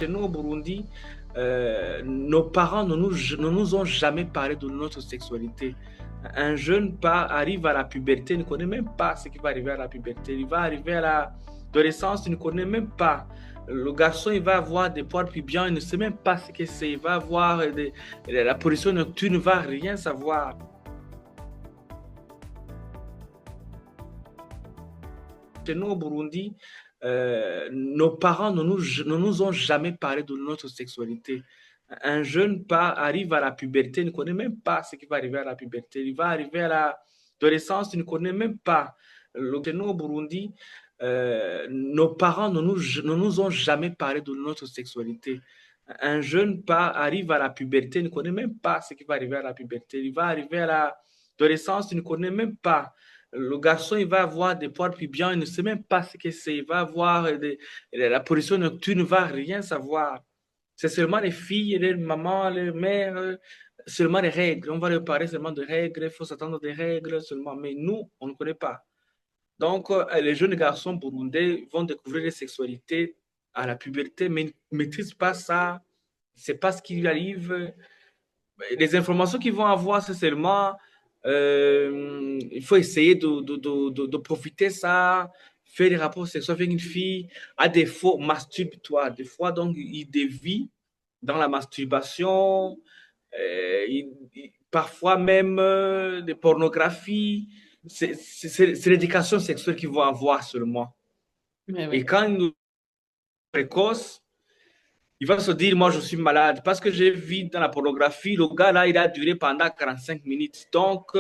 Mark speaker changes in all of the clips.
Speaker 1: Chez nous au Burundi, nos parents ne nous ont jamais parlé de notre sexualité. Un jeune arrive à la puberté, il ne connaît même pas ce qui va arriver à la puberté. Il va arriver à l'adolescence, il ne connaît même pas. Le garçon, il va avoir des poils pubiens, il ne sait même pas ce que c'est. Il va avoir la pollution nocturne, il ne va rien savoir. Chez nous au Burundi, nos parents ne nous ont jamais parlé de notre sexualité. Un jeune arrive à la puberté, il ne connaît même pas ce qui va arriver à la puberté. Il va arriver à l'adolescence, il ne connaît même pas. Chez nous au Burundi, nos parents ne nous ont jamais parlé de notre sexualité. Un jeune arrive à la puberté, il ne connaît même pas ce qui va arriver à la puberté. Il va arriver à l'adolescence, il ne connaît même pas. Le garçon, il va avoir des poils pubiens, il ne sait même pas ce que c'est. Il va avoir la pollution nocturne, il ne va rien savoir. C'est seulement les filles, les mamans, les mères, seulement les règles. On va leur parler seulement de règles, il faut s'attendre des règles seulement. Mais nous, on ne connaît pas. Donc, les jeunes garçons burundais vont découvrir les sexualités à la puberté, mais ils ne maîtrisent pas ça. C'est pas ce qui arrive. Les informations qu'ils vont avoir, c'est seulement il faut essayer de profiter ça, faire des rapports sexuels avec une fille. À défaut, masturbe-toi. Des fois, donc, ils dévient dans la masturbation, parfois même des pornographies. C'est l'éducation sexuelle qu'ils vont avoir seulement.
Speaker 2: Ouais,
Speaker 1: Et
Speaker 2: ouais.
Speaker 1: quand ils précoce, il va se dire, moi, je suis malade. Parce que j'ai vu dans la pornographie, le gars, là, il a duré pendant 45 minutes. Donc,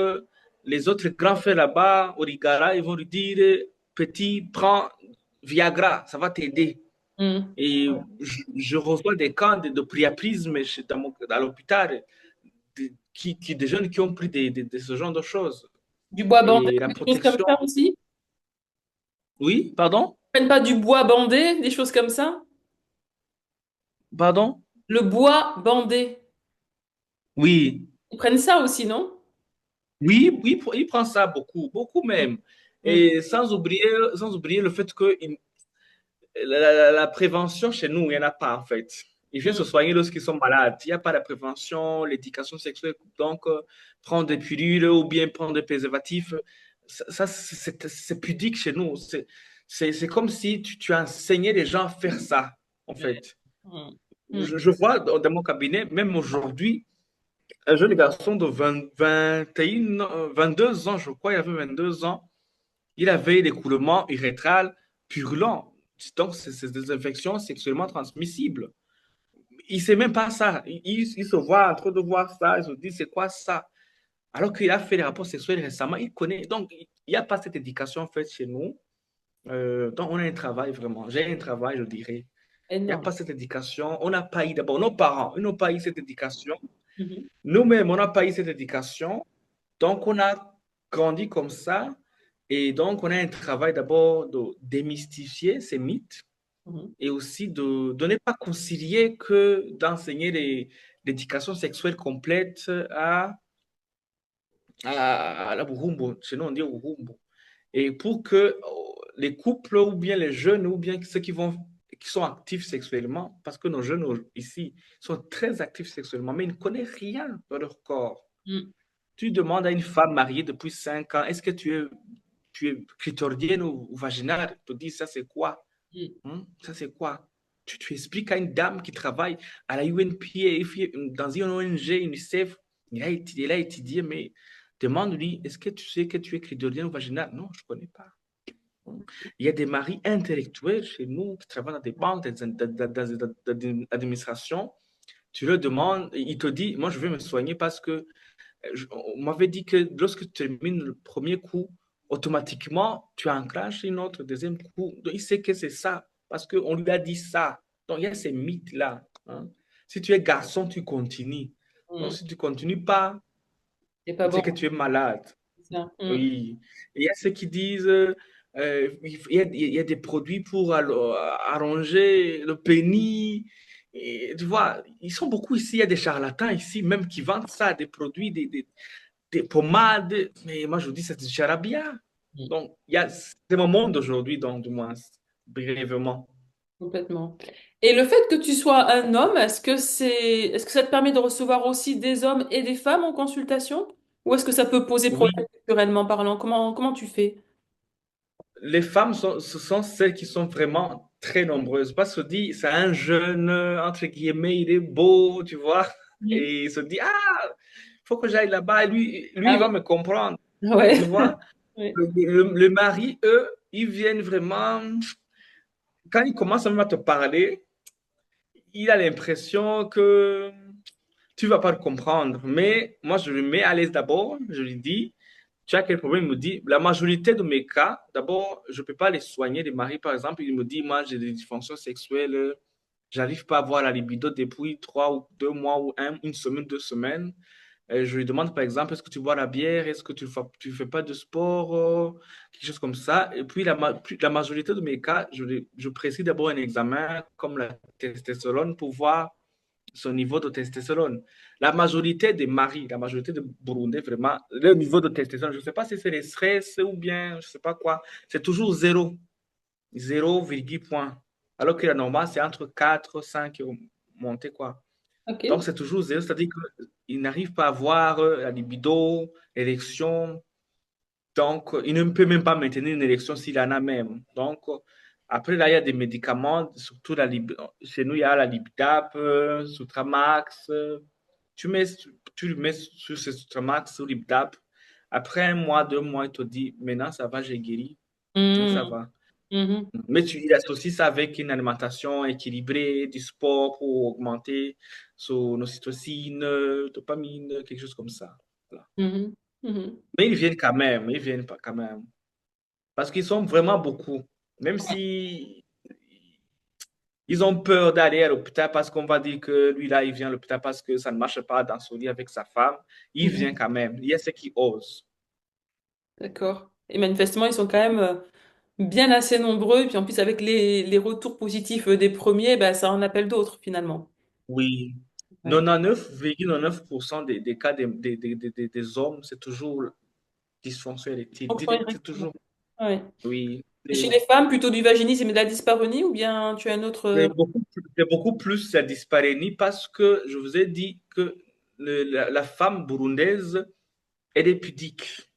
Speaker 1: les autres grands frères là-bas, au Rigara, ils vont lui dire, petit, prends Viagra, ça va t'aider.
Speaker 2: Mm.
Speaker 1: Et je reçois des cas de priapisme à l'hôpital, des jeunes qui ont pris de ce genre de choses.
Speaker 2: Du bois bandé,
Speaker 1: Et la
Speaker 2: des choses comme
Speaker 1: protection,
Speaker 2: ça aussi?
Speaker 1: oui, pardon?
Speaker 2: Ils prennent pas du bois bandé, des choses comme ça?
Speaker 1: Pardon?
Speaker 2: Le bois bandé.
Speaker 1: Oui,
Speaker 2: Ils prennent ça aussi, non?
Speaker 1: oui, oui, il prend ça beaucoup, beaucoup même.
Speaker 2: Mm.
Speaker 1: Et sans oublier le fait que la prévention chez nous, il n'y en a pas en fait. Ils viennent se
Speaker 2: Mm.
Speaker 1: soigner lorsqu'ils sont malades. Il n'y a pas de prévention, l'éducation sexuelle. Donc, prendre des pilules ou bien prendre des préservatifs, ça c'est pudique chez nous. C'est comme si tu enseigné les gens à faire ça, en
Speaker 2: Ouais.
Speaker 1: fait.
Speaker 2: Mm. Mm.
Speaker 1: Je vois dans mon cabinet, même aujourd'hui, un jeune garçon de 22 ans, je crois, il avait 22 ans, il avait des coulements irrétrales purulents. Donc, c'est des infections sexuellement transmissibles. Il ne sait même pas ça. Il se voit en train de voir ça, il se dit, c'est quoi ça? Alors qu'il a fait des rapports sexuels récemment, il connaît. Donc, il n'y a pas cette éducation faite chez nous. Donc, on a un travail vraiment. J'ai un travail, je dirais. Il n'y a
Speaker 2: Énorme.
Speaker 1: pas cette éducation. On n'a pas eu, d'abord, nos parents, ils n'ont pas eu cette éducation.
Speaker 2: Mhm.
Speaker 1: Nous-mêmes, on n'a pas eu cette éducation. Donc, on a grandi comme ça. Et donc, on a un travail d'abord de démystifier ces mythes
Speaker 2: Mhm.
Speaker 1: et aussi de ne pas concilier que d'enseigner l'éducation sexuelle complète à la Burumbo. Sinon, on dit Burumbo. Et pour que les couples ou bien les jeunes ou bien ceux qui sont actifs sexuellement, parce que nos jeunes ici sont très actifs sexuellement, mais ils ne connaissent rien de leur corps.
Speaker 2: Mm.
Speaker 1: Tu demandes à une femme mariée depuis 5 ans, est-ce que tu es clitoridienne ou vaginale? Tu te dis, ça c'est quoi?
Speaker 2: Mm.
Speaker 1: Ça c'est quoi? Tu expliques à une dame qui travaille à la UNPA, dans une ONG, UNICEF, il a étudié, mais demande-lui, est-ce que tu sais que tu es clitoridienne ou vaginale? Non, je ne connais pas. Il y a des maris intellectuels chez nous qui travaillent dans des banques, dans des administrations. Tu leur demandes, il te dit, moi je vais me soigner parce que on m'avait dit que lorsque tu termines le premier coup, automatiquement, tu enclenches une autre deuxième coup. Donc, il sait que c'est ça, parce qu'on lui a dit ça. Donc, il y a ces mythes-là. Hein. Si tu es garçon, tu continues. Donc,
Speaker 2: Mm.
Speaker 1: si tu ne continues pas,
Speaker 2: C'est pas bon.
Speaker 1: c'est que tu es malade.
Speaker 2: C'est ça. Mm.
Speaker 1: Oui. Et il y a ceux qui disent, il y a des produits pour arranger le pénis. Et, tu vois, ils sont beaucoup ici. Il y a des charlatans ici, même qui vendent ça, des produits, des pommades. Mais moi, je vous dis, c'est du charabia.
Speaker 2: Mm.
Speaker 1: Donc, c'est mon monde aujourd'hui, donc, du moins, brièvement.
Speaker 2: Complètement. Et le fait que tu sois un homme, est-ce que ça te permet de recevoir aussi des hommes et des femmes en consultation? Ou est-ce que ça peut poser
Speaker 1: Oui,
Speaker 2: problème culturellement parlant? Comment tu fais?
Speaker 1: les femmes ce sont celles qui sont vraiment très nombreuses. Parce que dit, c'est un jeune, entre guillemets, il est beau, tu vois,
Speaker 2: Oui.
Speaker 1: et il se dit, ah, faut que j'aille là-bas. Lui,
Speaker 2: Ah
Speaker 1: il va
Speaker 2: oui.
Speaker 1: me comprendre,
Speaker 2: Ouais.
Speaker 1: tu vois.
Speaker 2: Oui.
Speaker 1: Le mari, eux, ils viennent vraiment, quand ils commencent même à te parler, il a l'impression que tu vas pas le comprendre. Mais moi, je le mets à l'aise d'abord. Je lui dis, tu as quel problème? Il me dit, la majorité de mes cas, d'abord, je ne peux pas les soigner. Des maris, par exemple, il me dit, moi, j'ai des dysfonctions sexuelles. J'arrive pas à avoir la libido depuis 3 ou 2 mois ou une semaine, 2 semaines. Je lui demande, par exemple, est-ce que tu bois la bière? Est-ce que tu fais pas de sport? Quelque chose comme ça. Et puis, la majorité de mes cas, je précise d'abord un examen comme la testostérone pour voir son niveau de testostérone. La majorité des maris, la majorité des Burundais, vraiment, le niveau de testostérone, je ne sais pas si c'est le stress ou bien je ne sais pas quoi, c'est toujours 0, 0, point. Alors que la normale, c'est entre 4, 5 et monter, quoi. Donc,
Speaker 2: Ok.
Speaker 1: c'est toujours 0, c'est-à-dire qu'il n'arrive pas à avoir la libido, l'érection. Donc, il ne peut même pas maintenir une érection s'il en a même. Donc, après, là, il y a des médicaments, surtout chez nous, il y a la Lipidap, Sutramax. Tu le mets sur ce Sutramax, sur Lipidap. Après 1 mois, 2 mois, il te dit, maintenant, ça va, j'ai guéri. Donc, ça
Speaker 2: Mhm.
Speaker 1: va.
Speaker 2: Mhm.
Speaker 1: Mais tu associes ça avec une alimentation équilibrée, du sport pour augmenter son ocytocine, dopamine, quelque chose comme ça. Voilà.
Speaker 2: Mhm. Mhm.
Speaker 1: Mais ils viennent quand même, ils viennent pas quand même. Parce qu'ils sont vraiment beaucoup. Même si ils ont peur d'aller à l'hôpital parce qu'on va dire que lui là, il vient à l'hôpital parce que ça ne marche pas dans son lit avec sa femme, il vient
Speaker 2: Mhm.
Speaker 1: quand même. Il y a ceux qui osent.
Speaker 2: D'accord. Et manifestement, ils sont quand même bien assez nombreux. Et puis en plus, avec les retours positifs des premiers, bah, ça en appelle d'autres finalement.
Speaker 1: Oui.
Speaker 2: Ouais.
Speaker 1: 99,9% des cas des hommes, c'est toujours dysfonction érectile.
Speaker 2: Fonction
Speaker 1: C'est
Speaker 2: érectile.
Speaker 1: toujours,
Speaker 2: Ouais.
Speaker 1: oui.
Speaker 2: Et chez les femmes, plutôt du vaginisme et de la dyspareunie, ou bien tu as un autre...
Speaker 1: C'est beaucoup plus la dyspareunie parce que je vous ai dit que la femme burundaise, elle est pudique.